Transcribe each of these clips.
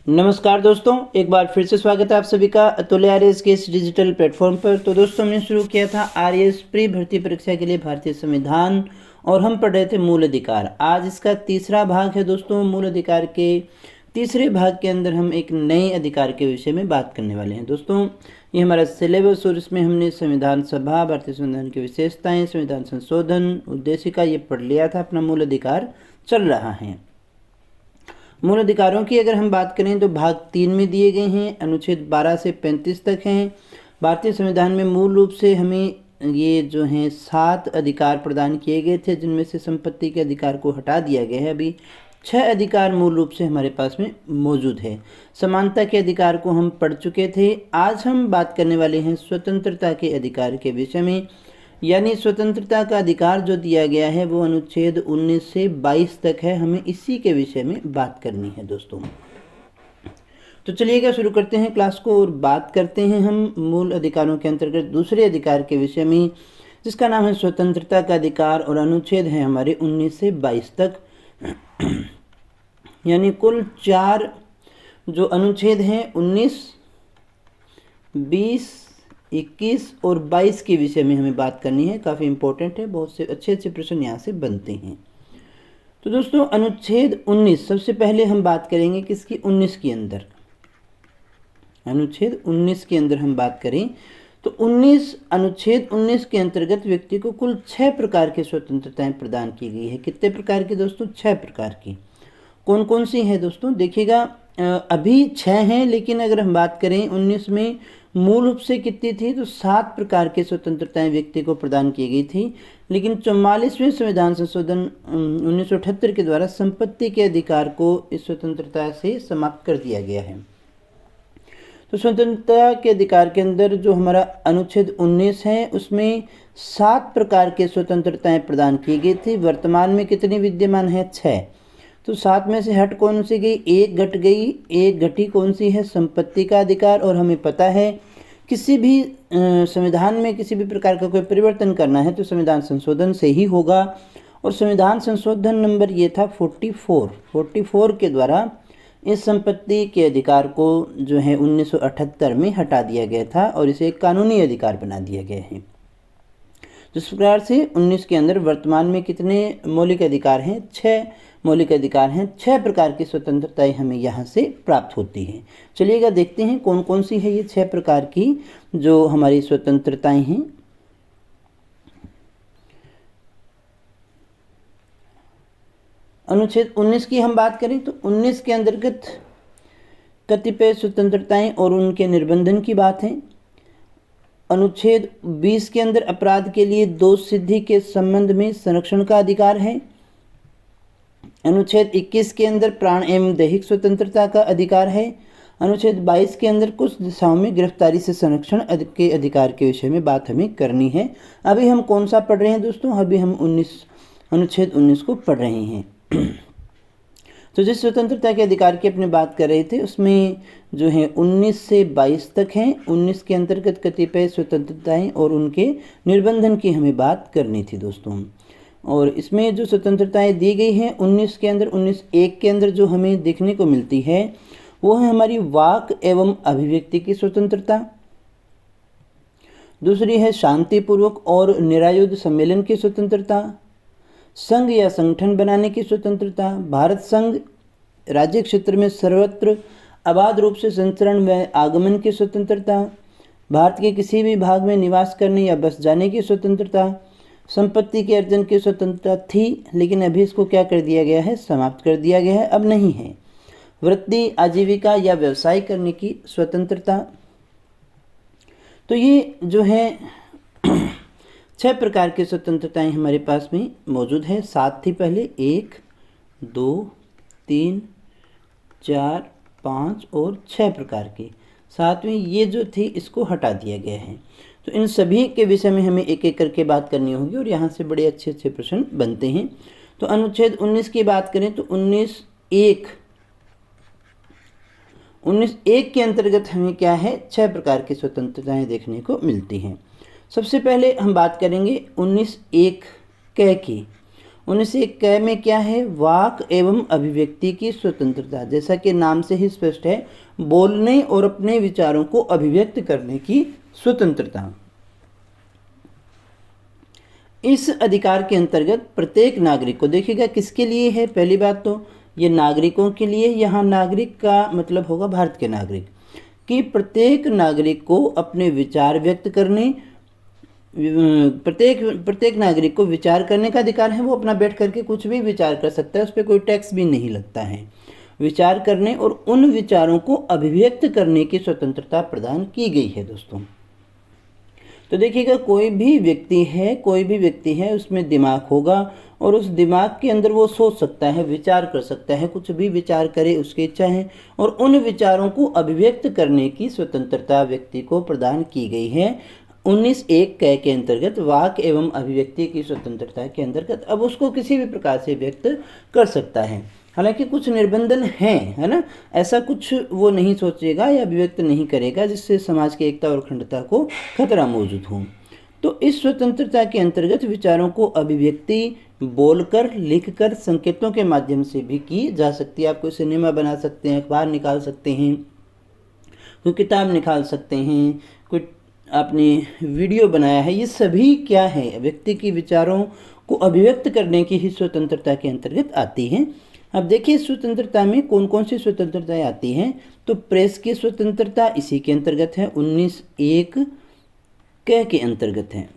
नमस्कार दोस्तों, एक बार फिर से स्वागत है आप सभी का अतुल्य आरएएस के इस डिजिटल प्लेटफॉर्म पर। तो दोस्तों, हमने शुरू किया था आरएएस प्री भर्ती परीक्षा के लिए भारतीय संविधान और हम पढ़ रहे थे मूल अधिकार। आज इसका तीसरा भाग है दोस्तों। मूल अधिकार के तीसरे भाग के अंदर हम एक नए अधिकार के विषय में बात करने वाले हैं दोस्तों। ये हमारा सिलेबस और इसमें हमने संविधान सभा, भारतीय संविधान की विशेषताएं, संविधान संशोधन, उद्देशिका ये पढ़ लिया था। अपना मूल अधिकार चल रहा है। मूल अधिकारों की अगर हम बात करें तो भाग 3 में दिए गए हैं। अनुच्छेद 12 से 35 तक हैं। भारतीय संविधान में मूल रूप से हमें ये जो हैं 7 अधिकार प्रदान किए गए थे, जिनमें से संपत्ति के अधिकार को हटा दिया गया है। अभी 6 अधिकार मूल रूप से हमारे पास में मौजूद है। समानता के अधिकार को हम पढ़ चुके थे। आज हम बात करने वाले हैं स्वतंत्रता के अधिकार के विषय में, यानी स्वतंत्रता का अधिकार जो दिया गया है वो अनुच्छेद 19 से 22 तक है। हमें इसी के विषय में बात करनी है दोस्तों। तो चलिएगा शुरू करते हैं क्लास को और बात करते हैं हम मूल अधिकारों के अंतर्गत दूसरे अधिकार के विषय में, जिसका नाम है स्वतंत्रता का अधिकार। और अनुच्छेद है हमारे 19 से 22 तक, यानी कुल 4 जो अनुच्छेद हैं 19, 20, 21 और 22 के विषय में हमें बात करनी है। काफ़ी इंपॉर्टेंट है, बहुत से अच्छे प्रश्न यहाँ से बनते हैं। तो दोस्तों, अनुच्छेद 19 सबसे पहले हम बात करेंगे किसकी? 19 के अंदर। अनुच्छेद 19 के अंदर हम बात करें तो अनुच्छेद 19 के अंतर्गत व्यक्ति को कुल 6 प्रकार की स्वतंत्रताएं प्रदान की गई है। कितने प्रकार की दोस्तों? 6 प्रकार की। कौन कौन सी है दोस्तों? देखिएगा, अभी 6 हैं, लेकिन अगर हम बात करें 19 में मूल रूप से कितनी थी तो 7 प्रकार की स्वतंत्रताएं व्यक्ति को प्रदान की गई थी। लेकिन 44वें संविधान संशोधन 1978 के द्वारा संपत्ति के अधिकार को इस स्वतंत्रता से समाप्त कर दिया गया है। तो स्वतंत्रता के अधिकार के अंदर जो हमारा अनुच्छेद 19 है उसमें 7 प्रकार के स्वतंत्रताएं प्रदान की गई थी। वर्तमान में कितनी विद्यमान है? 6। तो 7 में से हट कौन सी गई? एक घट गई। एक घटी कौन सी है? संपत्ति का अधिकार। और हमें पता है किसी भी संविधान में किसी भी प्रकार का कोई परिवर्तन करना है तो संविधान संशोधन से ही होगा। और संविधान संशोधन नंबर ये था 44 के द्वारा इस संपत्ति के अधिकार को जो है 1978 में हटा दिया गया था और इसे एक कानूनी अधिकार बना दिया गया है। जिस प्रकार से 19 के अंदर वर्तमान में कितने मौलिक अधिकार हैं? 6 मौलिक अधिकार हैं। 6 प्रकार की स्वतंत्रताएं हमें यहाँ से प्राप्त होती हैं। चलिएगा देखते हैं कौन कौन सी है ये 6 प्रकार की जो हमारी स्वतंत्रताएं हैं। अनुच्छेद 19 की हम बात करें तो 19 के अंतर्गत कतिपय स्वतंत्रताएं और उनके निर्बंधन की बात है। अनुच्छेद 20 के अंदर अपराध के लिए दोष सिद्धि के संबंध में संरक्षण का अधिकार है। अनुच्छेद 21 के अंदर प्राण एवं दैहिक स्वतंत्रता का अधिकार है। अनुच्छेद 22 के अंदर कुछ दिशाओं में गिरफ्तारी से संरक्षण के अधिकार के विषय में बात हमें करनी है। अभी हम कौन सा पढ़ रहे हैं दोस्तों? अभी हम अनुच्छेद 19 को पढ़ रहे हैं। तो जिस स्वतंत्रता के अधिकार की अपने बात कर रहे थे उसमें जो है 19 से 22 तक हैं। 19 के अंतर्गत कतिपय स्वतंत्रताएं और उनके निर्बंधन की हमें बात करनी थी दोस्तों। और इसमें जो स्वतंत्रताएं दी गई हैं 19 के अंदर, 19(1) के अंदर जो हमें देखने को मिलती है वो है हमारी वाक एवं अभिव्यक्ति की स्वतंत्रता। दूसरी है शांतिपूर्वक और निरायुध सम्मेलन की स्वतंत्रता। संघ या संगठन बनाने की स्वतंत्रता। भारत संघ राज्य क्षेत्र में सर्वत्र अबाध रूप से संचरण व आगमन की स्वतंत्रता। भारत के किसी भी भाग में निवास करने या बस जाने की स्वतंत्रता। संपत्ति के अर्जन की स्वतंत्रता थी, लेकिन अभी इसको क्या कर दिया गया है? समाप्त कर दिया गया है, अब नहीं है। वृत्ति, आजीविका या व्यवसाय करने की स्वतंत्रता। तो ये जो है 6 प्रकार की स्वतंत्रताएं हमारे पास में मौजूद है। 7 थी पहले, 1, 2, 3, 4, 5 और 6 प्रकार की। 7वीं ये जो थी इसको हटा दिया गया है। तो इन सभी के विषय में हमें एक एक करके बात करनी होगी और यहाँ से बड़े अच्छे प्रश्न बनते हैं। तो अनुच्छेद 19 की बात करें तो 19(1) के अंतर्गत हमें क्या है? 6 प्रकार की स्वतंत्रताएं देखने को मिलती हैं। सबसे पहले हम बात करेंगे 19(1) क की। 19(1) क में क्या है? वाक एवं अभिव्यक्ति की स्वतंत्रता। जैसा कि नाम से ही स्पष्ट है, बोलने और अपने विचारों को अभिव्यक्त करने की स्वतंत्रता। इस अधिकार के अंतर्गत प्रत्येक नागरिक को, देखिएगा किसके लिए है? पहली बात तो ये नागरिकों के लिए, यहाँ नागरिक का मतलब होगा भारत के नागरिक, कि प्रत्येक नागरिक को अपने विचार व्यक्त करने, प्रत्येक नागरिक को विचार करने का अधिकार है। वो अपना बैठ करके कुछ भी विचार कर सकता है, उस पर कोई टैक्स भी नहीं लगता है। विचार करने और उन विचारों को अभिव्यक्त करने की स्वतंत्रता प्रदान की गई है दोस्तों। तो देखिएगा कोई भी व्यक्ति है उसमें दिमाग होगा और उस दिमाग के अंदर वो सोच सकता है, विचार कर सकता है, कुछ भी विचार करे उसकी इच्छा है, और उन विचारों को अभिव्यक्त करने की स्वतंत्रता व्यक्ति को प्रदान की गई है 19(1) क के अंतर्गत, वाक एवं अभिव्यक्ति की स्वतंत्रता के अंतर्गत। अब उसको किसी भी प्रकार से व्यक्त कर सकता है, हालांकि कुछ निर्बंधन हैं, है ना। ऐसा कुछ वो नहीं सोचेगा या अभिव्यक्त नहीं करेगा जिससे समाज की एकता और अखंडता को खतरा मौजूद हो। तो इस स्वतंत्रता के अंतर्गत विचारों को अभिव्यक्ति बोलकर, लिखकर, संकेतों के माध्यम से भी की जा सकती है। आप कोई सिनेमा बना सकते हैं, अखबार निकाल सकते हैं, कोई किताब निकाल सकते हैं, कोई आपने वीडियो बनाया है, ये सभी क्या है? व्यक्ति के विचारों को अभिव्यक्त करने की ही स्वतंत्रता के अंतर्गत आती हैं। अब देखिए स्वतंत्रता में कौन कौन सी स्वतंत्रताएं आती हैं। तो प्रेस की स्वतंत्रता इसी के अंतर्गत है, 19(1) क के अंतर्गत है।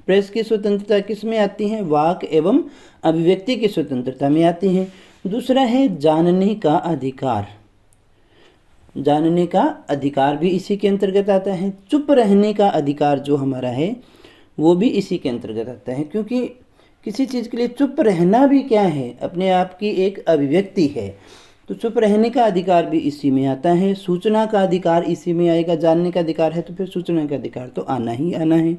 प्रेस की स्वतंत्रता किस में आती है? वाक एवं अभिव्यक्ति की स्वतंत्रता में आती है। दूसरा है जानने का अधिकार। जानने का अधिकार भी इसी के अंतर्गत आता है। चुप रहने का अधिकार जो हमारा है वो भी इसी के अंतर्गत आता है, क्योंकि किसी चीज़ के लिए चुप रहना भी क्या है? अपने आप की एक अभिव्यक्ति है। तो चुप रहने का अधिकार भी इसी में आता है। सूचना का अधिकार इसी में आएगा। जानने का अधिकार है तो फिर सूचना का अधिकार तो आना ही आना है।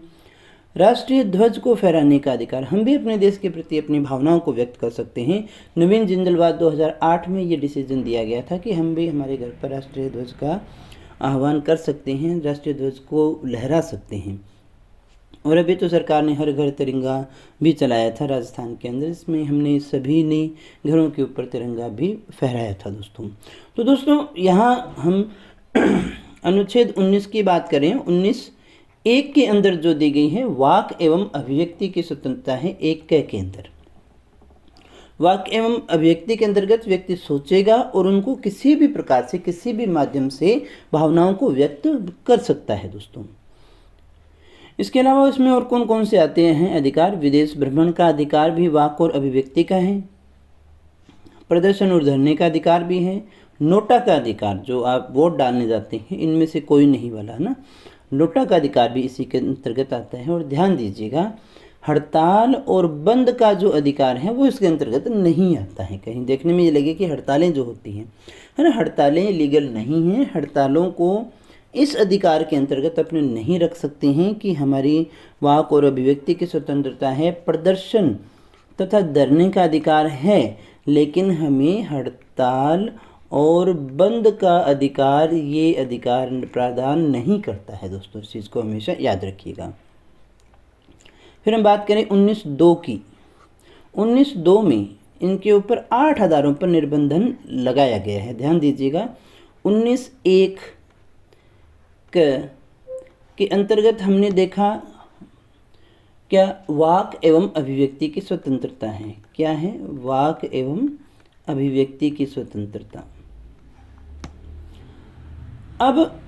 राष्ट्रीय ध्वज को फहराने का अधिकार, हम भी अपने देश के प्रति अपनी भावनाओं को व्यक्त कर सकते हैं। नवीन जिंदलवाद 2008 में ये डिसीजन दिया गया था कि हम भी हमारे घर पर राष्ट्रीय ध्वज का आह्वान कर सकते हैं, राष्ट्रीय ध्वज को लहरा सकते हैं। और अभी तो सरकार ने हर घर तिरंगा भी चलाया था राजस्थान के अंदर, इसमें हमने सभी ने घरों के ऊपर तिरंगा भी फहराया था दोस्तों। तो दोस्तों यहाँ हम अनुच्छेद 19 की बात करें, 19(1) के अंदर जो दी गई है वाक एवं अभिव्यक्ति की स्वतंत्रता है 1 क के अंदर। वाक एवं अभिव्यक्ति के अंतर्गत व्यक्ति सोचेगा और उनको किसी भी प्रकार से, किसी भी माध्यम से भावनाओं को व्यक्त कर सकता है दोस्तों। इसके अलावा इसमें और कौन कौन से आते हैं अधिकार? विदेश भ्रमण का अधिकार भी वाक और अभिव्यक्ति का है। प्रदर्शन और धरने का अधिकार भी है। नोटा का अधिकार, जो आप वोट डालने जाते हैं, इनमें से कोई नहीं वाला है ना, नोटा का अधिकार भी इसी के अंतर्गत आता है। और ध्यान दीजिएगा हड़ताल और बंद का जो अधिकार है वो इसके अंतर्गत नहीं आता है। कहीं देखने में ये लगे कि हड़तालें जो होती हैं, है ना, हड़तालें लीगल नहीं हैं। हड़तालों को इस अधिकार के अंतर्गत अपने नहीं रख सकते हैं कि हमारी वाक और अभिव्यक्ति की स्वतंत्रता है। प्रदर्शन तथा धरने का अधिकार है, लेकिन हमें हड़ताल और बंद का अधिकार, ये अधिकार प्रदान नहीं करता है दोस्तों। इस चीज़ को हमेशा याद रखिएगा। फिर हम बात करें 19(2) की। 19(2) में इनके ऊपर 8 आधारों पर निर्बंधन लगाया गया है। ध्यान दीजिएगा 19(1) के अंतर्गत हमने देखा क्या? वाक एवं अभिव्यक्ति की स्वतंत्रता है। क्या है? वाक एवं अभिव्यक्ति की स्वतंत्रता। अब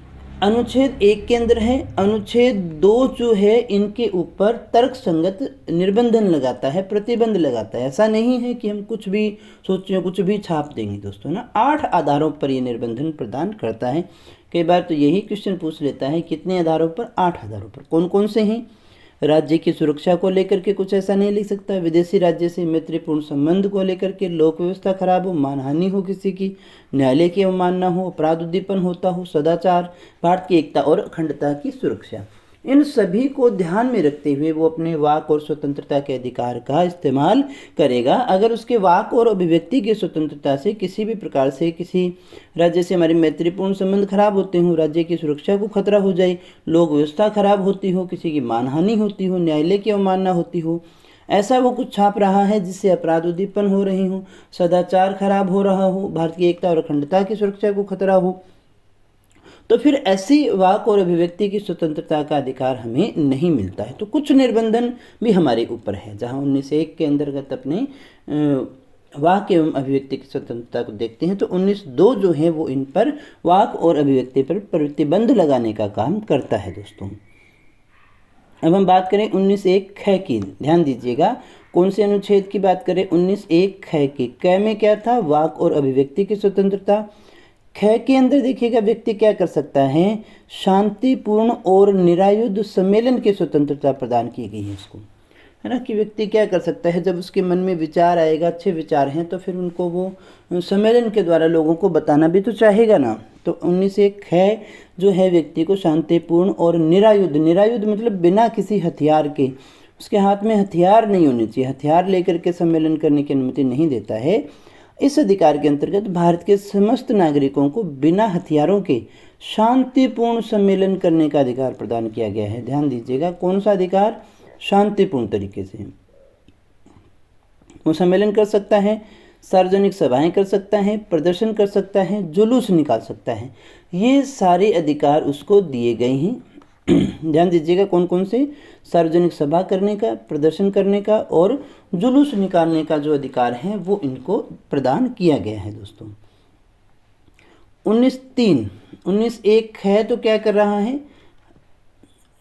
अनुच्छेद 1 के अंदर है, अनुच्छेद 2 जो है इनके ऊपर तर्क संगत निर्बंधन लगाता है, प्रतिबंध लगाता है। ऐसा नहीं है कि हम कुछ भी सोचें, कुछ भी छाप देंगे दोस्तों ना। 8 आधारों पर ये निर्बंधन प्रदान करता है। कई बार तो यही क्वेश्चन पूछ लेता है कितने आधारों पर? 8 आधारों पर। कौन कौन से हैं? राज्य की सुरक्षा को लेकर के कुछ ऐसा नहीं लिख सकता, विदेशी राज्य से मैत्रीपूर्ण संबंध को लेकर के, लोक व्यवस्था खराब हो, मानहानि हो किसी की, न्यायालय की अवमानना हो, अपराध उद्दीपन होता हो, सदाचार, भारत की एकता और अखंडता की सुरक्षा, इन सभी को ध्यान में रखते हुए वो अपने वाक और स्वतंत्रता के अधिकार का इस्तेमाल करेगा। अगर उसके वाक और अभिव्यक्ति की स्वतंत्रता से किसी भी प्रकार से किसी राज्य से हमारे मैत्रीपूर्ण संबंध खराब होते हों, राज्य की सुरक्षा को खतरा हो जाए, लोक व्यवस्था खराब होती हो, किसी की मानहानि होती हो, न्यायालय की अवमानना होती हो, ऐसा वो कुछ छाप रहा है जिससे अपराध उद्दीपन हो रही हो, सदाचार खराब हो रहा हो, भारत की एकता और अखंडता की सुरक्षा को खतरा हो, तो फिर ऐसी वाक और अभिव्यक्ति की स्वतंत्रता का अधिकार हमें नहीं मिलता है। तो कुछ निर्बंधन भी हमारे ऊपर है, जहाँ 19(1) के अंतर्गत अपने वाक एवं अभिव्यक्ति की स्वतंत्रता को देखते हैं, तो 19(2) जो है वो इन पर वाक और अभिव्यक्ति पर प्रतिबंध लगाने का काम करता है दोस्तों। अब हम बात करें 19(1) ख की, ध्यान दीजिएगा कौन से अनुच्छेद की बात करें, 19(1) ख की। क में क्या था, वाक और अभिव्यक्ति की स्वतंत्रता। ख के अंदर देखिएगा व्यक्ति क्या कर सकता है, शांतिपूर्ण और निरायुध सम्मेलन की स्वतंत्रता प्रदान की गई है उसको, है ना, कि व्यक्ति क्या कर सकता है, जब उसके मन में विचार आएगा, अच्छे विचार हैं, तो फिर उनको वो सम्मेलन के द्वारा लोगों को बताना भी तो चाहेगा ना। तो 19(1) ख जो है व्यक्ति को शांतिपूर्ण और निरायुध, निरायुध मतलब बिना किसी हथियार के, उसके हाथ में हथियार नहीं होने चाहिए, हथियार लेकर के सम्मेलन करने की अनुमति नहीं देता है। इस अधिकार के अंतर्गत भारत के समस्त नागरिकों को बिना हथियारों के शांतिपूर्ण सम्मेलन करने का अधिकार प्रदान किया गया है। ध्यान दीजिएगा कौन सा अधिकार, शांतिपूर्ण तरीके से वो सम्मेलन कर सकता है, सार्वजनिक सभाएं कर सकता है, प्रदर्शन कर सकता है, जुलूस निकाल सकता है, ये सारे अधिकार उसको दिए गए हैं। ध्यान दीजिएगा कौन कौन से, सार्वजनिक सभा करने का, प्रदर्शन करने का और जुलूस निकालने का जो अधिकार है वो इनको प्रदान किया गया है दोस्तों। 19(3) 19(1) है तो क्या कर रहा है,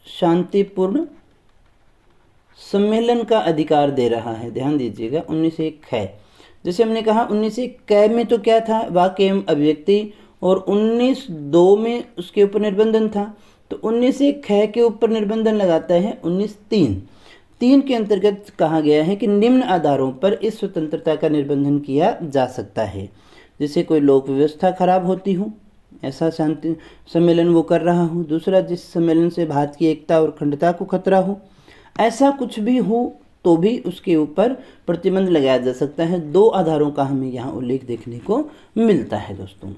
शांतिपूर्ण सम्मेलन का अधिकार दे रहा है। ध्यान दीजिएगा 19(1) है, जैसे हमने कहा 19(1) क में तो क्या था, वाक्य एवं अभिव्यक्ति, और 19(2) में उसके ऊपर निर्बंधन था। तो 19(1) ख के ऊपर निर्बंधन लगाता है 19(3). 3 के अंतर्गत कहा गया है कि निम्न आधारों पर इस स्वतंत्रता का निर्बंधन किया जा सकता है, जैसे कोई लोक व्यवस्था खराब होती हो, ऐसा शांति सम्मेलन वो कर रहा हो। दूसरा, जिस सम्मेलन से भारत की एकता और अखंडता को खतरा हो, ऐसा कुछ भी हो तो भी उसके ऊपर प्रतिबंध लगाया जा सकता है। 2 आधारों का हमें यहाँ उल्लेख देखने को मिलता है दोस्तों।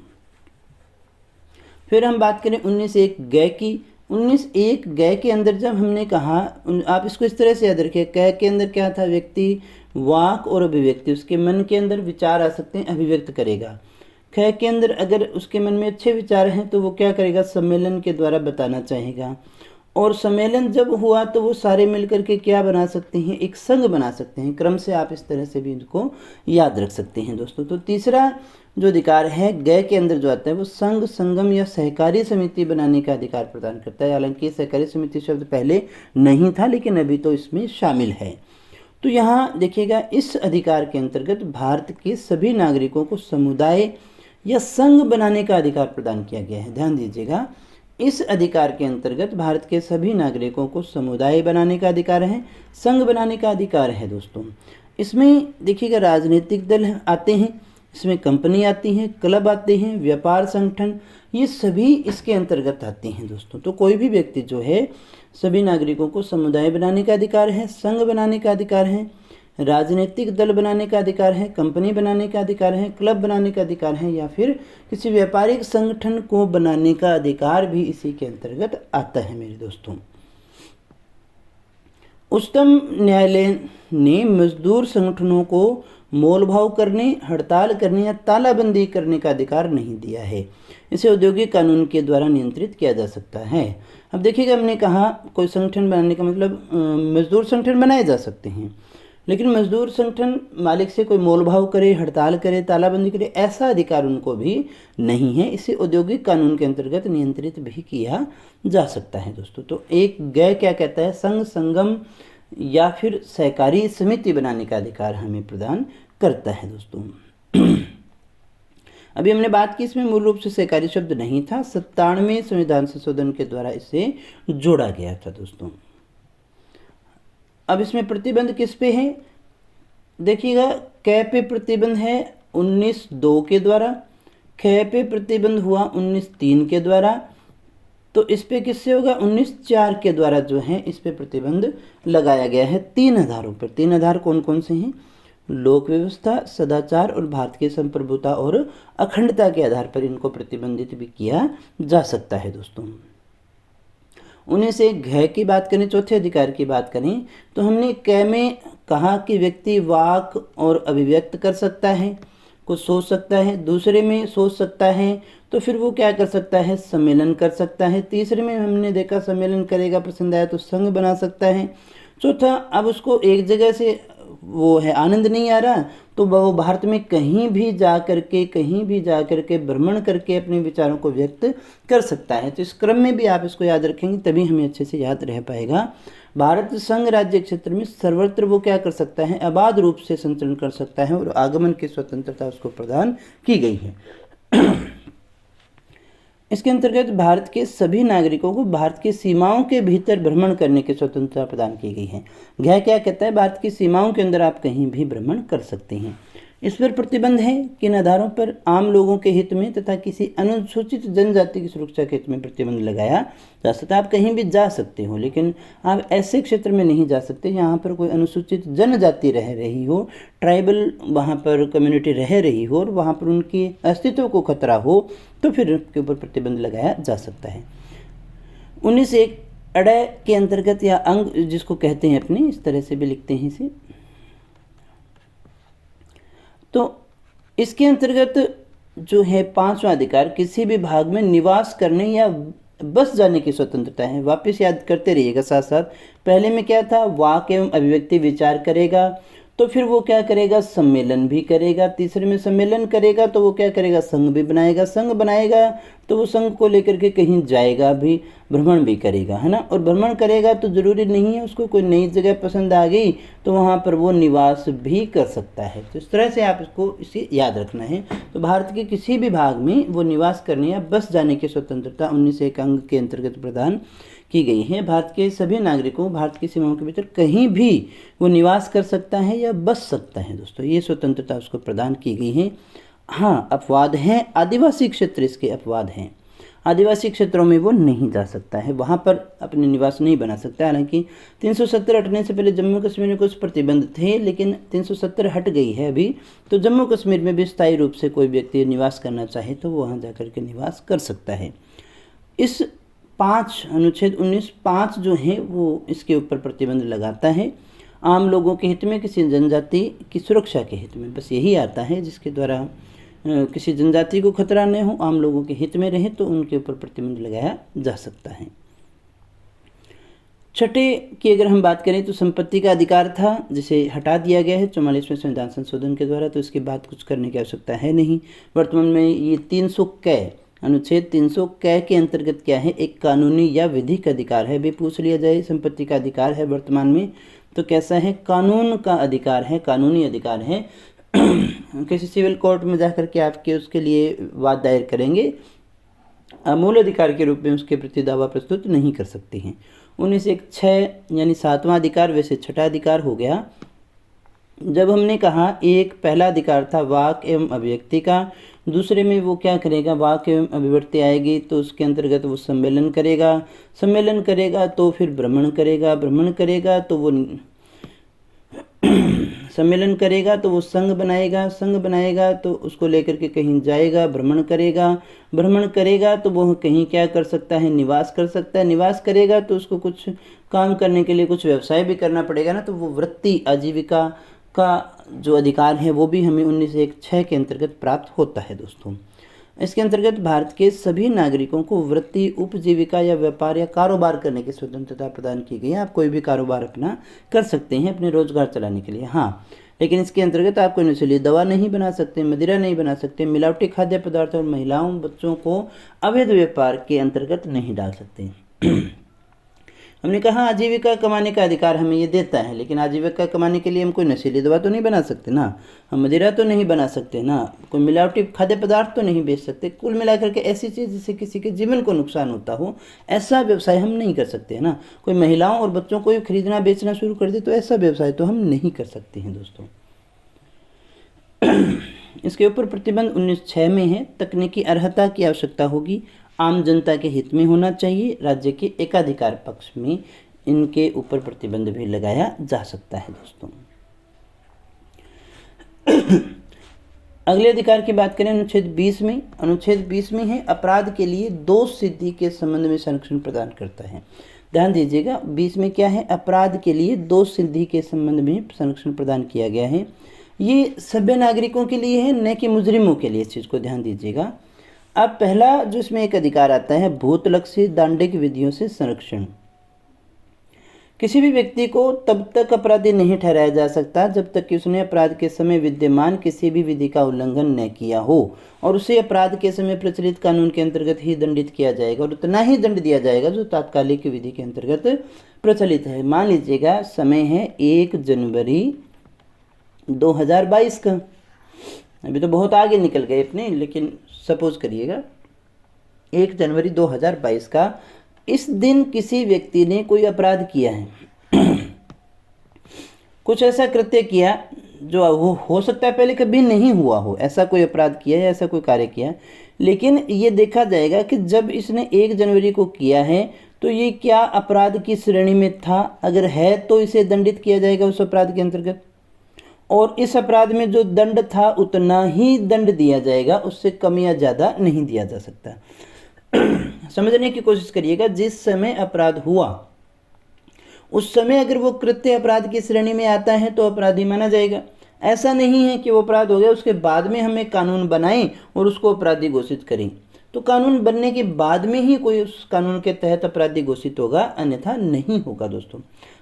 फिर हम बात करें 19(1) ग की। 19(1) ग के अंदर जब हमने कहा, आप इसको इस तरह से याद रखिए, क के अंदर क्या था, व्यक्ति वाक और अभिव्यक्ति, उसके मन के अंदर विचार आ सकते हैं, अभिव्यक्त करेगा। ख के अंदर अगर उसके मन में अच्छे विचार हैं तो वो क्या करेगा, सम्मेलन के द्वारा बताना चाहेगा, और सम्मेलन जब हुआ तो वो सारे मिलकर के क्या बना सकते हैं, एक संघ बना सकते हैं। क्रम से आप इस तरह से भी इनको याद रख सकते हैं दोस्तों। तो तीसरा जो अधिकार है ग के अंदर जो आता है वो संघ, संगम या सहकारी समिति बनाने का अधिकार प्रदान करता है। हालांकि सहकारी समिति शब्द पहले नहीं था लेकिन अभी तो इसमें शामिल है। तो यहाँ देखिएगा इस अधिकार के अंतर्गत भारत के सभी नागरिकों को समुदाय या संघ बनाने का अधिकार प्रदान किया गया है। ध्यान दीजिएगा, इस अधिकार के अंतर्गत भारत के सभी नागरिकों को समुदाय बनाने का अधिकार है, संघ बनाने का अधिकार है दोस्तों। इसमें देखिएगा राजनीतिक दल आते हैं, इसमें कंपनी आती हैं, क्लब आते हैं, व्यापार संगठन, ये सभी इसके अंतर्गत आते हैं दोस्तों। तो कोई भी व्यक्ति जो है, सभी नागरिकों को समुदाय बनाने का अधिकार है, संघ बनाने का अधिकार है, राजनीतिक दल बनाने का अधिकार है, कंपनी बनाने का अधिकार है, क्लब बनाने का अधिकार है, या फिर किसी व्यापारिक संगठन को बनाने का अधिकार भी इसी के अंतर्गत आता है मेरे दोस्तों। उच्चतम न्यायालय ने मजदूर संगठनों को मोलभाव करने, हड़ताल करने या तालाबंदी करने का अधिकार नहीं दिया है। इसे औद्योगिक कानून के द्वारा नियंत्रित किया जा सकता है। अब देखिएगा, हमने कहा कोई संगठन बनाने का मतलब मजदूर संगठन बनाए जा सकते हैं, लेकिन मजदूर संगठन मालिक से कोई मोलभाव करे, हड़ताल करे, तालाबंदी करे, ऐसा अधिकार उनको भी नहीं है। इसे औद्योगिक कानून के अंतर्गत नियंत्रित भी किया जा सकता है दोस्तों। तो एक ग क्या कहता है, संघ, संगम या फिर सहकारी समिति बनाने का अधिकार हमें प्रदान करता है दोस्तों। अभी हमने बात की, इसमें मूल रूप से सहकारी शब्द नहीं था, 97वें संविधान संशोधन के द्वारा इसे जोड़ा गया था दोस्तों। अब इसमें प्रतिबंध किस पे है, देखिएगा क पे प्रतिबंध है 19(2) के द्वारा, ख पे प्रतिबंध हुआ 19(3) के द्वारा, तो इस पे किससे होगा, 19(4) के द्वारा जो है इस पे प्रतिबंध लगाया गया है 3 आधारों पर। 3 आधार कौन कौन से हैं, लोक व्यवस्था, सदाचार और भारत की संप्रभुता और अखंडता के आधार पर इनको प्रतिबंधित भी किया जा सकता है दोस्तों। उन्हीं से घ की बात करें, चौथे अधिकार की बात करें, तो हमने क में कहा कि व्यक्ति वाक और अभिव्यक्त कर सकता है, कुछ सोच सकता है। दूसरे में सोच सकता है तो फिर वो क्या कर सकता है, सम्मेलन कर सकता है। तीसरे में हमने देखा सम्मेलन करेगा, पसंद आया तो संघ बना सकता है। चौथा, अब उसको एक जगह से वो है आनंद नहीं आ रहा तो वो भारत में कहीं भी जा करके भ्रमण करके अपने विचारों को व्यक्त कर सकता है। तो इस क्रम में भी आप इसको याद रखेंगे तभी हमें अच्छे से याद रह पाएगा। भारत संघ राज्य क्षेत्र में सर्वत्र वो क्या कर सकता है, अबाध रूप से संचरण कर सकता है और आगमन की स्वतंत्रता उसको प्रदान की गई है। इसके अंतर्गत भारत के सभी नागरिकों को भारत की सीमाओं के भीतर भ्रमण करने की स्वतंत्रता प्रदान की गई है। यह क्या कहता है, भारत की सीमाओं के अंदर आप कहीं भी भ्रमण कर सकते हैं। इस पर प्रतिबंध है किन आधारों पर, आम लोगों के हित में तथा किसी अनुसूचित जनजाति की सुरक्षा के हित में प्रतिबंध लगाया जा सकता है। आप कहीं भी जा सकते हो लेकिन आप ऐसे क्षेत्र में नहीं जा सकते जहाँ पर कोई अनुसूचित जनजाति रह रही हो, ट्राइबल वहाँ पर कम्युनिटी रह रही हो और वहाँ पर उनकी अस्तित्व को खतरा हो, तो फिर उनके ऊपर प्रतिबंध लगाया जा सकता है। 19(1) अडय के अंतर्गत या अंग जिसको कहते हैं अपने, इस तरह से भी लिखते हैं इसे, तो इसके अंतर्गत जो है 5वां अधिकार, किसी भी भाग में निवास करने या बस जाने की स्वतंत्रता है। वापस याद करते रहिएगा साथ साथ। पहले में क्या था, वाक एवं अभिव्यक्ति विचार करेगा तो फिर वो क्या करेगा, सम्मेलन भी करेगा। तीसरे में सम्मेलन करेगा तो वो क्या करेगा, संघ भी बनाएगा। संघ बनाएगा तो वो संघ को लेकर के कहीं जाएगा भी, भ्रमण भी करेगा, है ना। और भ्रमण करेगा तो ज़रूरी नहीं है उसको कोई नई जगह पसंद आ गई तो वहाँ पर वो निवास भी कर सकता है। तो इस तरह से आप इसको इसे याद रखना है। तो भारत के किसी भी भाग में वो निवास करने या बस जाने की स्वतंत्रता 19(1) अंग के अंतर्गत प्रदान की गई है। भारत के सभी नागरिकों भारत की सीमाओं के भीतर कहीं भी वो निवास कर सकता है या बस सकता है। दोस्तों ये स्वतंत्रता उसको प्रदान की गई है। हाँ, अपवाद हैं, आदिवासी क्षेत्र इसके अपवाद हैं। आदिवासी क्षेत्रों में वो नहीं जा सकता है, वहाँ पर अपने निवास नहीं बना सकता। हालांकि 370 हटने से पहले जम्मू कश्मीर में कुछ प्रतिबंध थे लेकिन 370 हट गई है अभी, तो जम्मू कश्मीर में भी स्थायी रूप से कोई व्यक्ति निवास करना चाहे तो वहाँ जा कर के निवास कर सकता है। इस 5 अनुच्छेद 19(5) जो है वो इसके ऊपर प्रतिबंध लगाता है। आम लोगों के हित में, किसी जनजाति की सुरक्षा के हित में, बस यही आता है जिसके द्वारा किसी जनजाति को खतरा न हो, आम लोगों के हित में रहे तो उनके ऊपर प्रतिबंध लगाया जा सकता है। छठे की अगर हम बात करें तो संपत्ति का अधिकार था जिसे हटा दिया गया है 44वें संविधान संशोधन के द्वारा, तो इसके बाद कुछ करने की आवश्यकता है नहीं। वर्तमान में ये 300 कै अनुच्छेद 300 कै के अंतर्गत क्या है, एक कानूनी या विधिक अधिकार है। भी पूछ लिया जाए संपत्ति का अधिकार है वर्तमान में तो कैसा है, कानून का अधिकार है, कानूनी अधिकार है। किसी सिविल कोर्ट में जाकर के आपके उसके लिए वाद दायर करेंगे, मूल अधिकार के रूप में उसके प्रति दावा प्रस्तुत नहीं कर सकते हैं। 19(6) यानी 7वां अधिकार, वैसे छठा अधिकार हो गया। जब हमने कहा एक पहला अधिकार था वाक एवं अभिव्यक्ति का, दूसरे में वो क्या करेगा, वाक एवं अभिव्यक्ति आएगी तो उसके अंतर्गत वो सम्मेलन करेगा, सम्मेलन करेगा तो फिर भ्रमण करेगा, भ्रमण करेगा तो वो सम्मेलन करेगा तो वो संघ बनाएगा, संघ बनाएगा तो उसको लेकर के कहीं जाएगा, भ्रमण करेगा, भ्रमण करेगा तो वो कहीं क्या कर सकता है, निवास कर सकता है, निवास करेगा तो उसको कुछ काम करने के लिए कुछ व्यवसाय भी करना पड़ेगा ना, तो वो वृत्ति आजीविका का जो अधिकार है वो भी हमें 19(1)(6) के अंतर्गत प्राप्त होता है। दोस्तों इसके अंतर्गत भारत के सभी नागरिकों को वृत्ति, उपजीविका या व्यापार या कारोबार करने की स्वतंत्रता प्रदान की गई है। आप कोई भी कारोबार अपना कर सकते हैं अपने रोजगार चलाने के लिए। हाँ, लेकिन इसके अंतर्गत आप कोई नशीली दवा नहीं बना सकते, मदिरा नहीं बना सकते, मिलावटी खाद्य पदार्थ और महिलाओं बच्चों को अवैध व्यापार के अंतर्गत नहीं डाल सकते। हमने कहा आजीविका कमाने का अधिकार हमें ये देता है, लेकिन आजीविका कमाने के लिए हम कोई नशीली दवा तो नहीं बना सकते ना, हम मदिरा तो नहीं बना सकते ना, कोई मिलावटी खाद्य पदार्थ तो नहीं बेच सकते। कुल मिलाकर के ऐसी चीज़ जिससे किसी के जीवन को नुकसान होता हो ऐसा व्यवसाय हम नहीं कर सकते हैं ना। कोई महिलाओं और बच्चों को खरीदना बेचना शुरू कर दे तो ऐसा व्यवसाय तो हम नहीं कर सकते हैं। दोस्तों इसके ऊपर प्रतिबंध 19(6) में है। तकनीकी अर्हता की आवश्यकता होगी, आम जनता के हित में होना चाहिए, राज्य के एकाधिकार पक्ष में इनके ऊपर प्रतिबंध भी लगाया जा सकता है। दोस्तों अगले अधिकार की बात करें अनुच्छेद 20 में। अनुच्छेद 20 में है अपराध के लिए दोष सिद्धि के संबंध में संरक्षण प्रदान करता है। ध्यान दीजिएगा, 20 में क्या है, अपराध के लिए दोष सिद्धि के संबंध में संरक्षण प्रदान किया गया है। ये सभ्य नागरिकों के लिए है, न कि मुजरिमों के लिए। इस चीज़ को ध्यान दीजिएगा। अब पहला जो इसमें एक अधिकार आता है, भूतलक्षी दांडिक विधियों से संरक्षण। किसी भी व्यक्ति को तब तक अपराधी नहीं ठहराया जा सकता जब तक कि उसने अपराध के समय विद्यमान किसी भी विधि का उल्लंघन न किया हो, और उसे अपराध के समय प्रचलित कानून के अंतर्गत ही दंडित किया जाएगा, और उतना ही दंड दिया जाएगा जो तात्कालिक विधि के अंतर्गत प्रचलित है। मान लीजिएगा समय है 1 जनवरी 2022 का, अभी तो बहुत आगे निकल गए अपने, लेकिन सपोज करिएगा 1 जनवरी 2022 का। इस दिन किसी व्यक्ति ने कोई अपराध किया है कुछ ऐसा कृत्य किया जो वो हो सकता है पहले कभी नहीं हुआ हो, ऐसा कोई अपराध किया है, ऐसा कोई कार्य किया है, लेकिन ये देखा जाएगा कि जब इसने 1 जनवरी को किया है तो ये क्या अपराध की श्रेणी में था। अगर है तो इसे दंडित किया जाएगा उस अपराध के अंतर्गत, और इस अपराध में जो दंड था उतना ही दंड दिया जाएगा, उससे कम या ज़्यादा नहीं दिया जा सकता। समझने की कोशिश करिएगा, जिस समय अपराध हुआ उस समय अगर वो कृत्य अपराध की श्रेणी में आता है तो अपराधी माना जाएगा। ऐसा नहीं है कि वो अपराध हो गया उसके बाद में हमें कानून बनाएं और उसको अपराधी घोषित करें, तो कानून बनने के बाद में ही कोई उस कानून के तहत अपराधी घोषित होगा, अन्यथा नहीं होगा दोस्तों।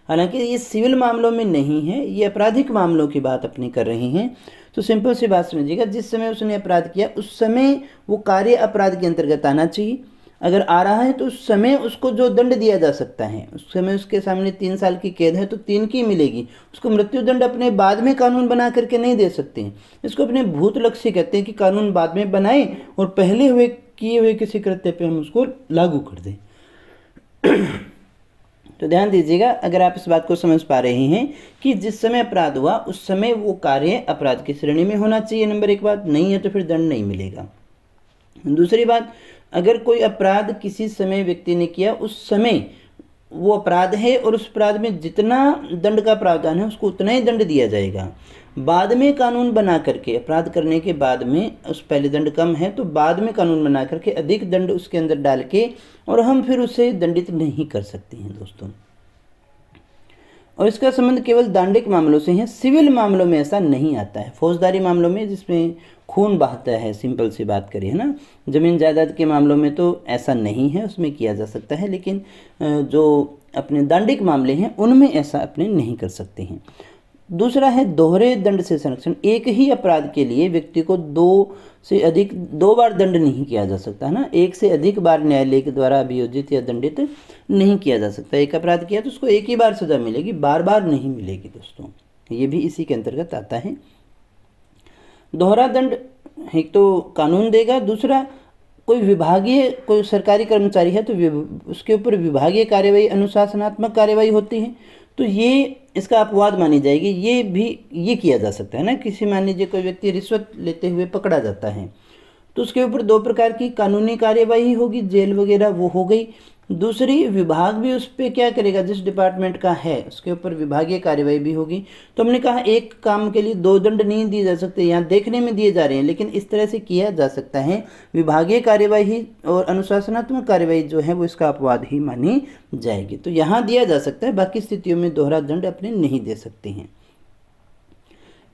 हालांकि ये सिविल मामलों में नहीं है, ये आपराधिक मामलों की बात अपनी कर रहे हैं। तो सिंपल सी बात समझिएगा, जिस समय उसने अपराध किया उस समय वो कार्य अपराध के अंतर्गत आना चाहिए। अगर आ रहा है तो उस समय उसको जो दंड दिया जा सकता है, उस समय उसके सामने 3 साल की कैद है तो 3 की मिलेगी। उसको मृत्यु दंड अपने बाद में कानून बना करके नहीं दे सकते हैं। इसको अपने भूतलक्ष्य कहते हैं कि कानून बाद में बनाए और पहले हुए किए हुए किसी कृत्य पे हम उसको लागू कर दें। तो ध्यान दीजिएगा, अगर आप इस बात को समझ पा रहे हैं कि जिस समय अपराध हुआ उस समय वो कार्य अपराध की श्रेणी में होना चाहिए, नंबर 1 बात, नहीं है तो फिर दंड नहीं मिलेगा। दूसरी बात, अगर कोई अपराध किसी समय व्यक्ति ने किया उस समय वो अपराध है और उस अपराध में जितना दंड का प्रावधान है उसको उतना ही दंड दिया जाएगा। बाद में कानून बना करके, अपराध करने के बाद में उस पहले दंड कम है तो बाद में कानून बना करके अधिक दंड उसके अंदर डाल के और हम फिर उसे दंडित नहीं कर सकते हैं दोस्तों। और इसका संबंध केवल दांडिक मामलों से है, सिविल मामलों में ऐसा नहीं आता है। फौजदारी मामलों में जिसमें खून बहता है, सिंपल सी बात करें, है ना, जमीन जायदाद के मामलों में तो ऐसा नहीं है, उसमें किया जा सकता है, लेकिन जो अपने दांडिक मामले हैं उनमें ऐसा अपने नहीं कर सकते हैं। दूसरा है दोहरे दंड से संरक्षण। एक ही अपराध के लिए व्यक्ति को 2 बार दंड नहीं किया जा सकता, है ना, एक से अधिक बार न्यायालय के द्वारा अभियोजित या दंडित नहीं किया जा सकता। एक अपराध किया तो उसको एक ही बार सजा मिलेगी, बार बार नहीं मिलेगी दोस्तों, ये भी इसी के अंतर्गत आता है। दोहरा दंड एक तो कानून देगा, दूसरा कोई सरकारी कर्मचारी है तो उसके ऊपर विभागीय कार्यवाही, अनुशासनात्मक कार्यवाही होती है, तो ये इसका अपवाद मानी जाएगी। ये किया जा सकता है ना, किसी मान लीजिए कोई व्यक्ति रिश्वत लेते हुए पकड़ा जाता है तो उसके ऊपर 2 प्रकार की कानूनी कार्यवाही होगी, जेल वगैरह वो हो गई। दूसरी, विभाग भी उस पर क्या करेगा, जिस डिपार्टमेंट का है उसके ऊपर विभागीय कार्यवाही भी होगी। तो हमने कहा एक काम के लिए 2 दंड नहीं दिए जा सकते, यहाँ देखने में दिए जा रहे हैं, लेकिन इस तरह से किया जा सकता है। विभागीय कार्यवाही और अनुशासनात्मक कार्यवाही जो है वो इसका अपवाद ही मानी जाएगी। तो यहाँ दिया जा सकता है, बाकी स्थितियों में दोहरा दंड अपने नहीं दे सकते हैं।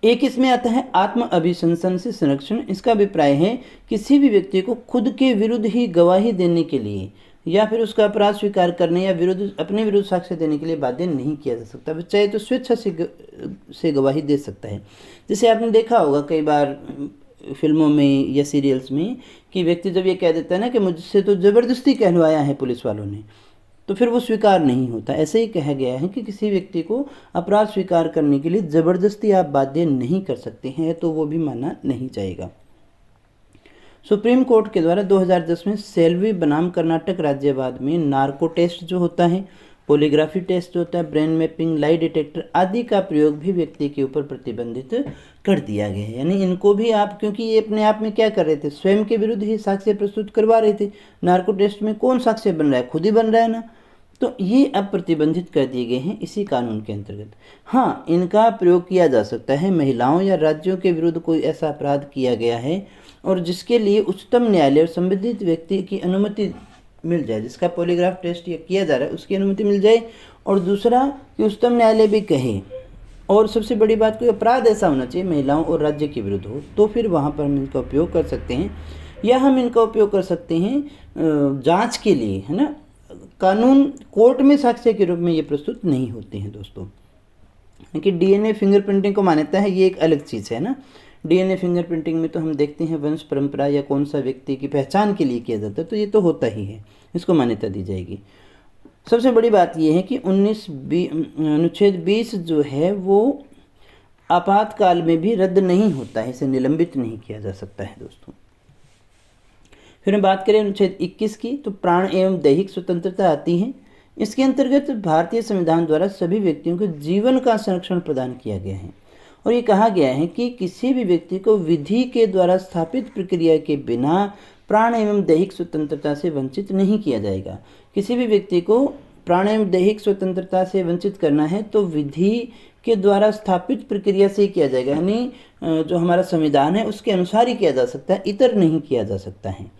एक इसमें आता है आत्म अभिशंसन से संरक्षण। इसका अभिप्राय है किसी भी व्यक्ति को खुद के विरुद्ध ही गवाही देने के लिए या फिर उसका अपराध स्वीकार करने या अपने विरुद्ध साक्ष्य देने के लिए बाध्य नहीं किया जा सकता, चाहे तो स्वेच्छा से गवाही दे सकता है। जैसे आपने देखा होगा कई बार फिल्मों में या सीरियल्स में कि व्यक्ति जब ये कह देता है ना कि मुझसे तो ज़बरदस्ती कहलवाया है पुलिस वालों ने, तो फिर वो स्वीकार नहीं होता। ऐसे ही कहा गया है कि किसी व्यक्ति को अपराध स्वीकार करने के लिए ज़बरदस्ती आप बाध्य नहीं कर सकते हैं, तो वो भी माना नहीं जाएगा। सुप्रीम कोर्ट के द्वारा 2010 में सेल्वी बनाम कर्नाटक राज्यवाद में नार्को टेस्ट जो होता है, पोलीग्राफी टेस्ट जो होता है, ब्रेन मैपिंग, लाई डिटेक्टर आदि का प्रयोग भी व्यक्ति के ऊपर प्रतिबंधित कर दिया गया है। यानी इनको भी आप, क्योंकि ये अपने आप में क्या कर रहे थे, स्वयं के विरुद्ध ही साक्ष्य प्रस्तुत करवा रहे थे। नार्को टेस्ट में कौन साक्ष्य बन रहा है, खुद ही बन रहा है ना, तो ये अब प्रतिबंधित कर दिए गए हैं इसी कानून के अंतर्गत। हाँ, इनका प्रयोग किया जा सकता है महिलाओं या राज्यों के विरुद्ध कोई ऐसा अपराध किया गया है और जिसके लिए उच्चतम न्यायालय और संबंधित व्यक्ति की अनुमति मिल जाए, जिसका पॉलीग्राफ टेस्ट ये किया जा रहा है उसकी अनुमति मिल जाए, और दूसरा कि उच्चतम न्यायालय भी कहे, और सबसे बड़ी बात कोई अपराध ऐसा होना चाहिए महिलाओं और राज्य के विरुद्ध हो, तो फिर वहाँ पर हम इनका उपयोग कर सकते हैं। या हम इनका उपयोग कर सकते हैं जांच के लिए, है ना। कानून कोर्ट में साक्ष्य के रूप में ये प्रस्तुत नहीं होते हैं दोस्तों। कि डीएनए फिंगरप्रिंटिंग को मान्यता है, ये एक अलग चीज़ है ना। डीएनए फिंगरप्रिंटिंग में तो हम देखते हैं वंश परंपरा या कौन सा व्यक्ति की पहचान के लिए किया जाता है, तो ये तो होता ही है, इसको मान्यता दी जाएगी। सबसे बड़ी बात यह है कि अनुच्छेद 20 जो है वो आपातकाल में भी रद्द नहीं होता है, इसे निलंबित नहीं किया जा सकता है दोस्तों। फिर हम बात करें अनुच्छेद 21 की, तो प्राण एवं दैहिक स्वतंत्रता आती है। इसके अंतर्गत भारतीय संविधान द्वारा सभी व्यक्तियों को जीवन का संरक्षण प्रदान किया गया है, और ये कहा गया है कि किसी भी व्यक्ति को विधि के द्वारा स्थापित प्रक्रिया के बिना प्राण एवं दैहिक स्वतंत्रता से वंचित नहीं किया जाएगा। किसी भी व्यक्ति को प्राण एवं दैहिक स्वतंत्रता से वंचित करना है तो विधि के द्वारा स्थापित प्रक्रिया से ही किया जाएगा, यानी जो हमारा संविधान है उसके अनुसार ही किया जा सकता है, इतर नहीं किया जा सकता है।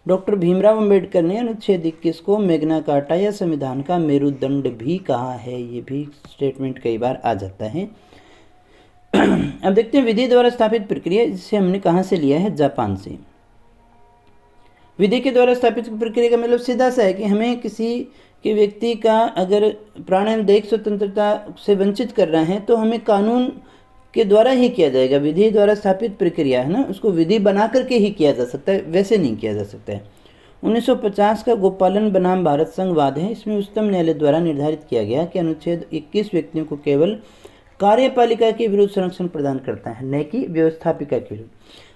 डॉक्टर भीमराव अंबेडकर ने अनुच्छेद 21 को मैग्ना कार्टा या संविधान का मेरुदंड भी कहा है, ये भी स्टेटमेंट कई बार आ जाता है। अब देखते हैं विधि द्वारा स्थापित प्रक्रिया, जिसे हमने कहाँ से लिया है, जापान से। विधि के द्वारा स्थापित प्रक्रिया का मतलब सीधा सा है कि हमें किसी के व्यक्ति का अगर प्राण एवं दैहिक स्वतंत्रता से वंचित कर रहे हैं तो हमें कानून के द्वारा ही किया जाएगा। विधि द्वारा स्थापित प्रक्रिया है ना, उसको विधि बना करके ही किया जा सकता है, वैसे नहीं किया जा सकता है। 1950 का गोपालन बनाम भारत संघ वाद है, इसमें उच्चतम न्यायालय द्वारा निर्धारित किया गया कि अनुच्छेद 21 व्यक्तियों को केवल कार्यपालिका के विरुद्ध संरक्षण प्रदान करता है, न कि व्यवस्थापिका के विरुद्ध।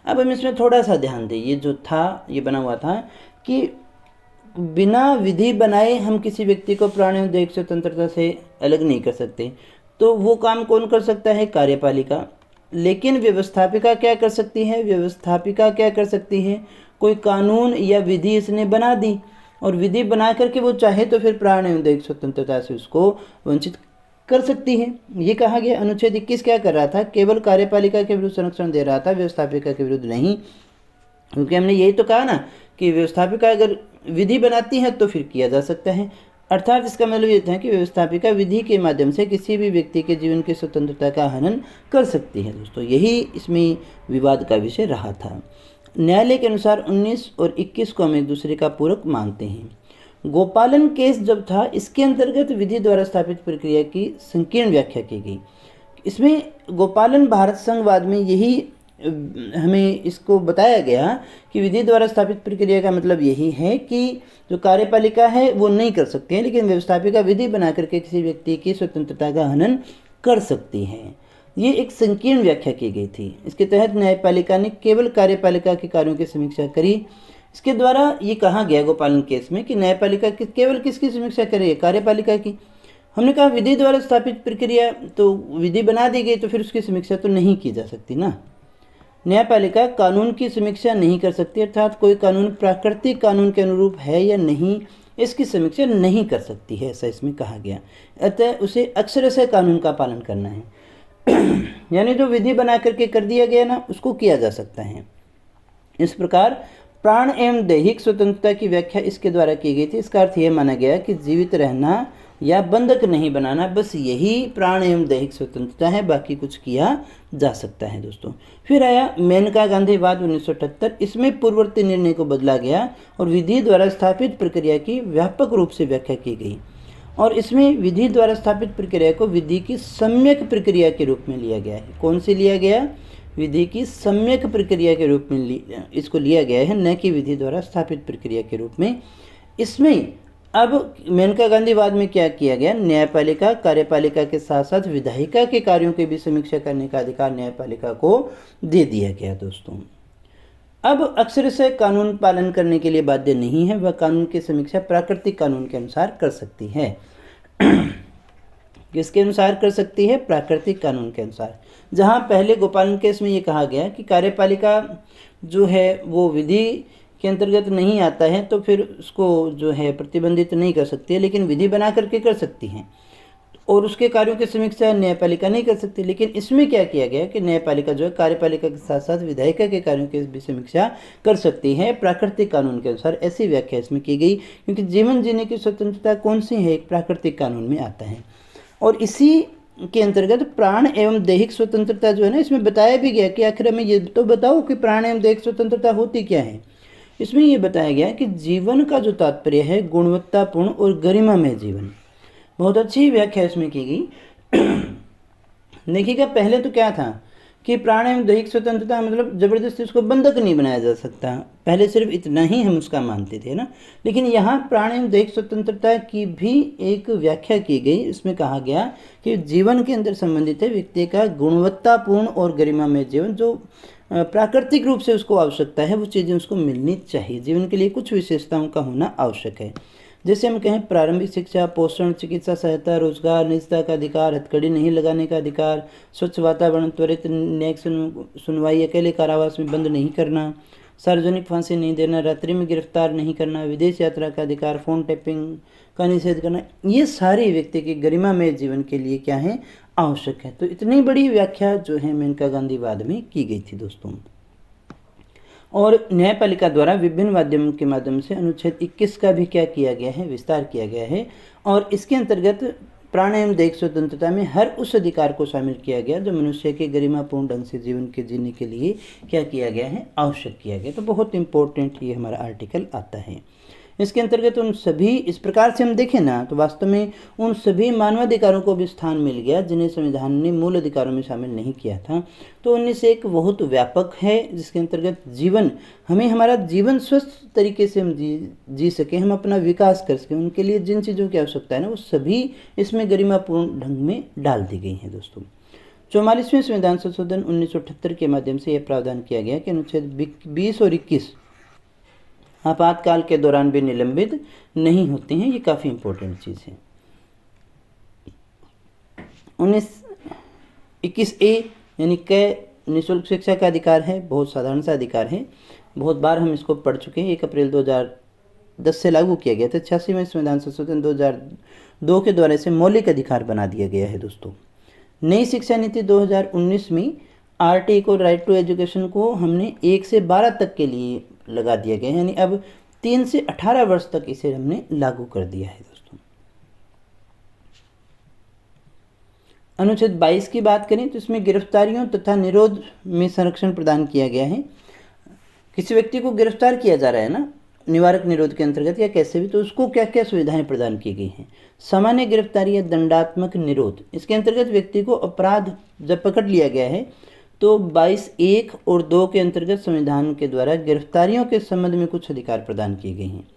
अब हम इसमें थोड़ा सा ध्यान दें, ये जो था ये बना हुआ था कि बिना विधि बनाए हम किसी व्यक्ति को प्राण एवं दैहिक स्वतंत्रता से अलग नहीं कर सकते, तो वो काम कौन कर सकता है, कार्यपालिका। लेकिन व्यवस्थापिका क्या कर सकती है, व्यवस्थापिका क्या कर सकती है, कोई कानून या विधि इसने बना दी, और विधि बना करके वो चाहे तो फिर प्राण एवं दैहिक स्वतंत्रता से उसको वंचित कर सकती है। ये कहा गया। अनुच्छेद 21 क्या कर रहा था, केवल कार्यपालिका के विरुद्ध संरक्षण दे रहा था, व्यवस्थापिका के विरुद्ध नहीं, क्योंकि हमने यही तो कहा ना कि व्यवस्थापिका अगर विधि बनाती है तो फिर किया जा सकता है। अर्थात इसका मतलब ये था कि व्यवस्थापिका विधि के माध्यम से किसी भी व्यक्ति के जीवन की स्वतंत्रता का हनन कर सकती है दोस्तों। यही इसमें विवाद का विषय रहा था। न्यायालय के अनुसार 19 और 21 को हम एक दूसरे का पूरक मानते हैं। गोपालन केस जब था, इसके अंतर्गत विधि द्वारा स्थापित प्रक्रिया की संकीर्ण व्याख्या की गई। इसमें गोपालन भारत संघवाद में यही हमें इसको बताया गया कि विधि द्वारा स्थापित प्रक्रिया का मतलब यही है कि जो कार्यपालिका है वो नहीं कर सकती है, लेकिन व्यवस्थापिका विधि बना करके किसी व्यक्ति की स्वतंत्रता का हनन कर सकती है। ये एक संकीर्ण व्याख्या की गई थी। इसके तहत न्यायपालिका ने केवल कार्यपालिका के कार्यों की समीक्षा करी। इसके द्वारा ये कहा गया गोपालन केस में कि न्यायपालिका केवल किसकी समीक्षा करे, कार्यपालिका की। हमने कहा विधि द्वारा स्थापित प्रक्रिया तो विधि बना दी गई, तो फिर उसकी समीक्षा तो नहीं की जा सकती ना। न्यायपालिका कानून की समीक्षा नहीं कर सकती, अर्थात कोई कानून प्राकृतिक कानून के अनुरूप है या नहीं, इसकी समीक्षा नहीं कर सकती है, ऐसा इसमें कहा गया। अतः उसे अक्षरशः कानून का पालन करना है। यानी जो विधि बना करके कर दिया गया ना, उसको किया जा सकता है। इस प्रकार प्राण एवं दैहिक स्वतंत्रता की व्याख्या इसके द्वारा की गई थी। इसका अर्थ यह माना गया कि जीवित रहना या बंधक नहीं बनाना, बस यही प्राण एवं दैहिक स्वतंत्रता है, बाकी कुछ किया जा सकता है दोस्तों। फिर आया मेनका गांधी वाद 1978। इसमें पूर्ववर्ती निर्णय को बदला गया और विधि द्वारा स्थापित प्रक्रिया की व्यापक रूप से व्याख्या की गई, और इसमें विधि द्वारा स्थापित प्रक्रिया को विधि की सम्यक प्रक्रिया के रूप में लिया गया है। कौन सी लिया गया, विधि की सम्यक प्रक्रिया के रूप में इसको लिया गया है, न कि विधि द्वारा स्थापित प्रक्रिया के रूप में। इसमें अब मेनका गांधी वाद में क्या किया गया, न्यायपालिका कार्यपालिका के साथ साथ विधायिका के कार्यों की भी समीक्षा करने का अधिकार न्यायपालिका को दे दिया गया दोस्तों। अब अक्षरशः कानून पालन करने के लिए बाध्य नहीं है, वह कानून की समीक्षा प्राकृतिक कानून के अनुसार कर सकती है। किसके अनुसार कर सकती है, प्राकृतिक कानून के अनुसार। जहां पहले गोपालन केस में ये कहा गया कि कार्यपालिका जो है वो विधि के अंतर्गत नहीं आता है, तो फिर उसको जो है प्रतिबंधित नहीं कर सकती है, लेकिन विधि बना करके कर सकती हैं। और उसके कार्यों की समीक्षा न्यायपालिका नहीं कर सकती। लेकिन इसमें क्या किया गया कि न्यायपालिका जो है कार्यपालिका के साथ साथ विधायिका के कार्यों की भी समीक्षा कर सकती है प्राकृतिक कानून के अनुसार, ऐसी व्याख्या इसमें की गई। क्योंकि जीवन जीने की स्वतंत्रता कौन सी है, एक प्राकृतिक कानून में आता है। और इसी के अंतर्गत प्राण एवं दैहिक स्वतंत्रता जो है ना, इसमें बताया भी गया कि आखिर हमें ये तो बताओ कि प्राण एवं दैहिक स्वतंत्रता होती क्या है। इसमें ये बताया गया कि जीवन का जो तात्पर्य है गुणवत्तापूर्ण और गरिमामय जीवन। बहुत अच्छी व्याख्या इसमें की गई। देखिएगा, पहले तो क्या था कि प्राण एवं दैहिक स्वतंत्रता मतलब जबरदस्ती उसको बंधक नहीं बनाया जा सकता, पहले सिर्फ इतना ही हम उसका मानते थे ना। लेकिन यहाँ प्राण एवं दैहिक स्वतंत्रता की भी एक व्याख्या की गई। इसमें कहा गया कि जीवन के अंदर संबंधित है व्यक्ति का गुणवत्तापूर्ण और गरिमामय जीवन, जो प्राकृतिक रूप से उसको आवश्यकता है वो चीज़ें उसको मिलनी चाहिए। जीवन के लिए कुछ विशेषताओं का होना आवश्यक है। जैसे हम कहें प्रारंभिक शिक्षा, पोषण, चिकित्सा सहायता, रोजगार, निजता का अधिकार, हथकड़ी नहीं लगाने का अधिकार, स्वच्छ वातावरण, त्वरित न्यायिक सुनवाई, अकेले कारावास में बंद नहीं करना, सार्वजनिक फांसी नहीं देना, रात्रि में गिरफ्तार नहीं करना, विदेश यात्रा का अधिकार, फोन टैपिंग का निषेध करना, ये सारे व्यक्ति के गरिमामय जीवन के लिए क्या है, आवश्यक है। तो इतनी बड़ी व्याख्या जो है मेनका गांधीवाद में की गई थी दोस्तों। और न्यायपालिका द्वारा विभिन्न माध्यमों के माध्यम से अनुच्छेद 21 का भी क्या किया गया है, विस्तार किया गया है। और इसके अंतर्गत प्राण एवं दैहिक स्वतंत्रता में हर उस अधिकार को शामिल किया गया जो मनुष्य के गरिमापूर्ण ढंग से जीवन के जीने के लिए क्या किया गया है, आवश्यक किया गया। तो बहुत इंपॉर्टेंट ये हमारा आर्टिकल आता है। इसके अंतर्गत उन सभी, इस प्रकार से हम देखें ना तो वास्तव में उन सभी मानवाधिकारों को भी स्थान मिल गया जिन्हें संविधान ने मूल अधिकारों में शामिल नहीं किया था। तो उनमें से एक बहुत व्यापक है जिसके अंतर्गत जीवन, हमें हमारा जीवन स्वस्थ तरीके से हम जी सकें, हम अपना विकास कर सकें, उनके लिए जिन चीज़ों की आवश्यकता है ना वो सभी इसमें गरिमापूर्ण ढंग में डाल दी गई हैं दोस्तों। 44वें संविधान संशोधन 1978 के माध्यम से यह प्रावधान किया गया कि अनुच्छेद 20 और 21 आपातकाल के दौरान भी निलंबित नहीं होते हैं। ये काफ़ी इंपॉर्टेंट चीज़ है। 21A यानी क निःशुल्क शिक्षा का अधिकार है, बहुत साधारण सा अधिकार है, बहुत बार हम इसको पढ़ चुके हैं। 1 अप्रैल 2010 से लागू किया गया था। 86वें संविधान संशोधन 2002 के द्वारा इसे मौलिक अधिकार बना दिया गया है दोस्तों। नई शिक्षा नीति 2019 में RT को, राइट टू एजुकेशन को, हमने 1 से 12 तक के लिए लगा दिया गया, यानी अब 3 से 18 वर्ष तक इसे हमने लागू कर दिया है दोस्तों। अनुच्छेद 22 की बात करें तो इसमें गिरफ्तारियों तथा निरोध में संरक्षण प्रदान किया गया है। किसी व्यक्ति को गिरफ्तार किया जा रहा है ना निवारक निरोध के अंतर्गत या कैसे भी, तो उसको क्या क्या सुविधाएं प्रदान की गई हैं। सामान्य गिरफ्तारी या दंडात्मक निरोध, इसके अंतर्गत व्यक्ति को अपराध जब पकड़ लिया गया है तो 22(1) और 2 के अंतर्गत संविधान के द्वारा गिरफ्तारियों के संबंध में कुछ अधिकार प्रदान किए गए हैं।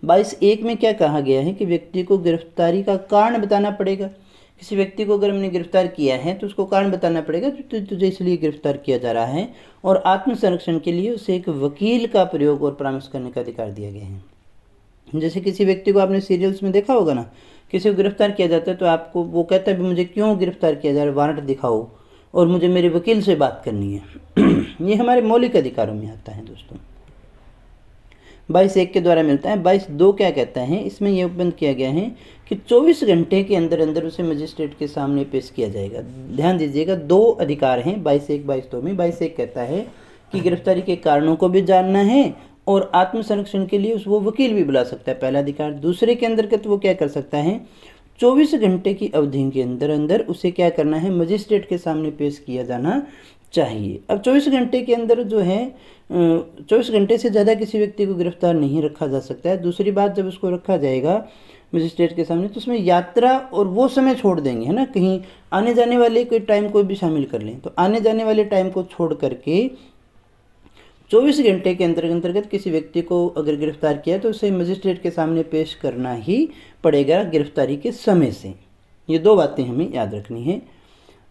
22(1) में क्या कहा गया है कि व्यक्ति को गिरफ्तारी का कारण बताना पड़ेगा। किसी व्यक्ति को अगर हमने गिरफ्तार किया है तो उसको कारण बताना पड़ेगा, तो तुझे इसलिए गिरफ्तार किया जा रहा है। और आत्मसंरक्षण के लिए उसे एक वकील का प्रयोग और परामर्श करने का अधिकार दिया गया है। जैसे किसी व्यक्ति को आपने सीरियल्स में देखा होगा ना, किसी को गिरफ्तार किया जाता है तो आपको वो कहता है मुझे क्यों गिरफ्तार किया जा रहा है, वारंट दिखाओ और मुझे मेरे वकील से बात करनी है। ये हमारे मौलिक अधिकारों में आता है दोस्तों। 22(1) के द्वारा मिलता है। 22(2) क्या कहता है, इसमें यह उपबंध किया गया है कि 24 घंटे के अंदर अंदर उसे मजिस्ट्रेट के सामने पेश किया जाएगा। ध्यान दीजिएगा, 2 अधिकार हैं 22(1) 22(2) में। 22(1) कहता है कि गिरफ्तारी के कारणों को भी जानना है और आत्मसंरक्षण के लिए वो वकील भी बुला सकता है, पहला अधिकार। दूसरे के अंतर्गत वो क्या कर सकता है, 24 घंटे की अवधि के अंदर अंदर उसे क्या करना है, मजिस्ट्रेट के सामने पेश किया जाना चाहिए। अब 24 घंटे के अंदर जो है 24 घंटे से ज़्यादा किसी व्यक्ति को गिरफ्तार नहीं रखा जा सकता है। दूसरी बात, जब उसको रखा जाएगा मजिस्ट्रेट के सामने तो उसमें यात्रा और वो समय छोड़ देंगे, है ना, कहीं आने जाने वाले कोई टाइम को भी शामिल कर लें। तो आने जाने वाले टाइम को छोड़ करके 24 घंटे के अंतर्गत किसी व्यक्ति को अगर गिरफ्तार किया तो उसे मजिस्ट्रेट के सामने पेश करना ही पड़ेगा गिरफ्तारी के समय से। ये 2 बातें हमें याद रखनी है।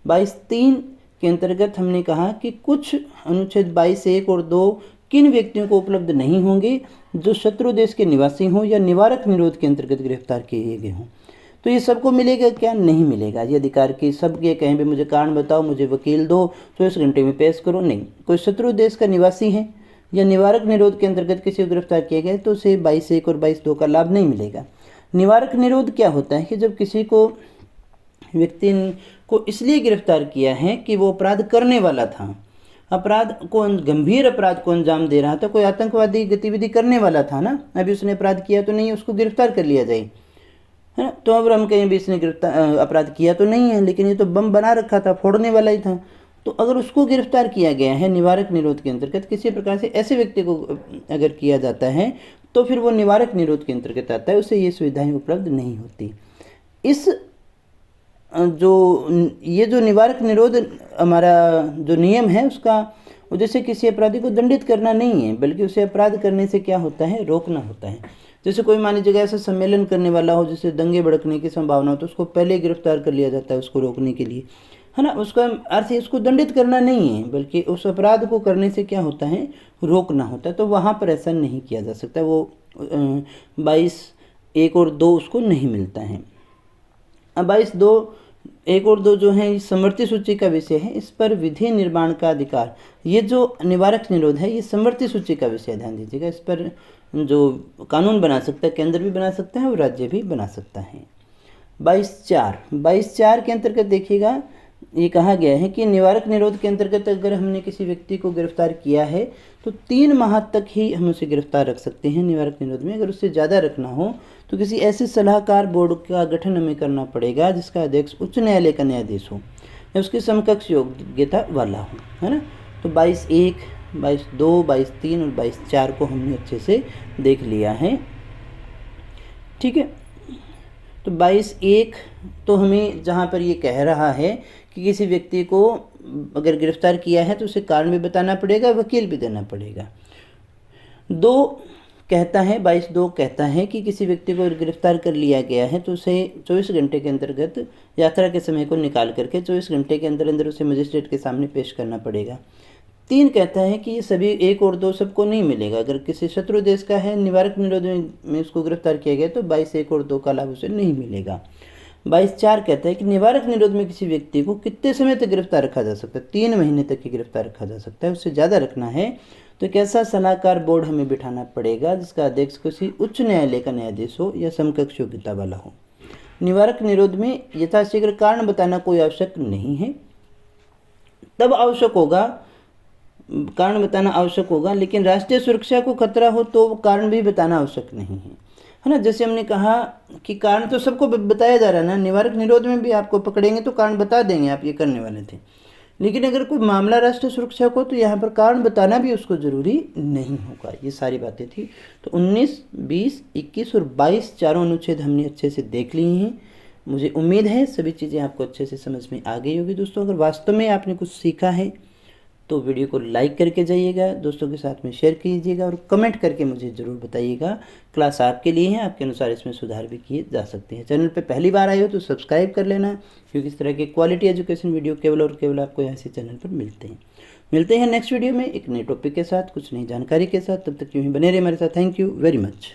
22(3) के अंतर्गत हमने कहा कि कुछ अनुच्छेद 22(1) और 2 किन व्यक्तियों को उपलब्ध नहीं होंगे, जो शत्रु देश के निवासी हों या निवारक निरोध के अंतर्गत गिरफ्तार किए गए हों। तो ये सबको मिलेगा क्या, नहीं मिलेगा ये अधिकार की। सब ये कहें भी मुझे कारण बताओ, मुझे वकील दो, 24 घंटे में पेश करो, नहीं। कोई शत्रु देश का निवासी है या निवारक निरोध के अंतर्गत किसी को गिरफ्तार किया गया तो उसे 22(1) और 22(2) का लाभ नहीं मिलेगा। निवारक निरोध क्या होता है कि जब किसी को व्यक्ति को इसलिए गिरफ्तार किया है कि वो अपराध करने वाला था, गंभीर अपराध को अंजाम दे रहा था, कोई आतंकवादी गतिविधि करने वाला था ना, अभी उसने अपराध किया तो नहीं है, उसको गिरफ्तार कर लिया जाए, है ना। तो अब हम कहीं भी इसने अपराध किया तो नहीं है, लेकिन ये तो बम बना रखा था, फोड़ने वाला ही था। तो अगर उसको गिरफ्तार किया गया है निवारक निरोध के अंतर्गत, किसी प्रकार से ऐसे व्यक्ति को अगर किया जाता है तो फिर वो निवारक निरोध के अंतर्गत आता है, उसे ये सुविधाएं उपलब्ध नहीं होती। ये जो निवारक निरोध हमारा जो नियम है उसका उद्देश्य किसी अपराधी को दंडित करना नहीं है, बल्कि उसे अपराध करने से क्या होता है, रोकना होता है। जैसे कोई मान लीजिए ऐसा सम्मेलन करने वाला हो जिससे दंगे भड़कने की संभावना हो, तो उसको पहले गिरफ्तार कर लिया जाता है उसको रोकने के लिए, है ना। उसका अर्थ उसको दंडित करना नहीं है, बल्कि उस अपराध को करने से क्या होता है, रोकना होता है। तो वहाँ पर ऐसा नहीं किया जा सकता, वो 22(1) और 2 उसको नहीं मिलता है। अब 22(1) और 2 जो है समवर्ती सूची का विषय है, इस पर विधि निर्माण का अधिकार, ये जो निवारक निरोध है ये समवर्ती सूची का विषय, ध्यान दीजिएगा। इस पर जो कानून बना सकता है, केंद्र भी बना सकता है और राज्य भी बना सकता है। 22(4) के अंतर्गत देखिएगा, ये कहा गया है कि निवारक निरोध के अंतर्गत अगर हमने किसी व्यक्ति को गिरफ्तार किया है तो 3 माह तक ही हम उसे गिरफ्तार रख सकते हैं निवारक निरोध में। अगर उससे ज़्यादा रखना हो तो किसी ऐसे सलाहकार बोर्ड का गठन हमें करना पड़ेगा जिसका अध्यक्ष उच्च न्यायालय का न्यायाधीश हो या उसके समकक्ष योग्यता वाला हो, है ना। तो 22(1), 22(2), 22(3) और 22(4) को हमने अच्छे से देख लिया है, ठीक है। तो 22(1) तो हमें जहाँ पर ये कह रहा है कि किसी व्यक्ति को अगर गिरफ्तार किया है तो उसे कारण भी बताना पड़ेगा, वकील भी देना पड़ेगा। 2 कहता है, 22(2) कहता है कि किसी व्यक्ति को गिरफ्तार कर लिया गया है तो उसे 24 घंटे के अंतर्गत यात्रा के समय को निकाल करके 24 घंटे के अंदर अंदर उसे मजिस्ट्रेट के सामने पेश करना पड़ेगा। 3 कहता है कि ये सभी 1 और 2 सबको नहीं मिलेगा। अगर किसी शत्रु देश का है, निवारक निरोध में उसको गिरफ्तार किया गया तो 22(1) और 2 का लाभ उसे नहीं मिलेगा। 22(4) कहता है कि निवारक निरोध में किसी व्यक्ति को कितने समय तक गिरफ्तार रखा जा सकता है, 3 महीने तक ही गिरफ्तार रखा जा सकता है। उससे ज़्यादा रखना है तो एक ऐसा सलाहकार बोर्ड हमें बिठाना पड़ेगा जिसका अध्यक्ष किसी उच्च न्यायालय का न्यायाधीश हो या समकक्ष योग्यता वाला हो। निवारक निरोध में यथाशीघ्र कारण बताना कोई आवश्यक नहीं है, तब आवश्यक होगा, कारण बताना आवश्यक होगा, लेकिन राष्ट्रीय सुरक्षा को खतरा हो तो कारण भी बताना आवश्यक नहीं है ना। जैसे हमने कहा कि कारण तो सबको बताया जा रहा है ना, निवारक निरोध में भी आपको पकड़ेंगे तो कारण बता देंगे आप ये करने वाले थे, लेकिन अगर कोई मामला राष्ट्रीय सुरक्षा को तो यहाँ पर कारण बताना भी उसको ज़रूरी नहीं होगा। ये सारी बातें थी। तो 19, 20, 21 और 22 चारों अनुच्छेद हमने अच्छे से देख लिए हैं। मुझे उम्मीद है सभी चीज़ें आपको अच्छे से समझ में आ गई होगी। दोस्तों, अगर वास्तव में आपने कुछ सीखा है तो वीडियो को लाइक करके जाइएगा, दोस्तों के साथ में शेयर कीजिएगा और कमेंट करके मुझे ज़रूर बताइएगा। क्लास आपके लिए है, आपके अनुसार इसमें सुधार भी किए जा सकते हैं। चैनल पे पहली बार आए हो तो सब्सक्राइब कर लेना, क्योंकि इस तरह के क्वालिटी एजुकेशन वीडियो केवल और केवल आपको ऐसे चैनल पर मिलते हैं नेक्स्ट वीडियो में एक नए टॉपिक के साथ, कुछ नई जानकारी के साथ। तब तक यूँ ही बने रहे हमारे साथ। Thank you very much.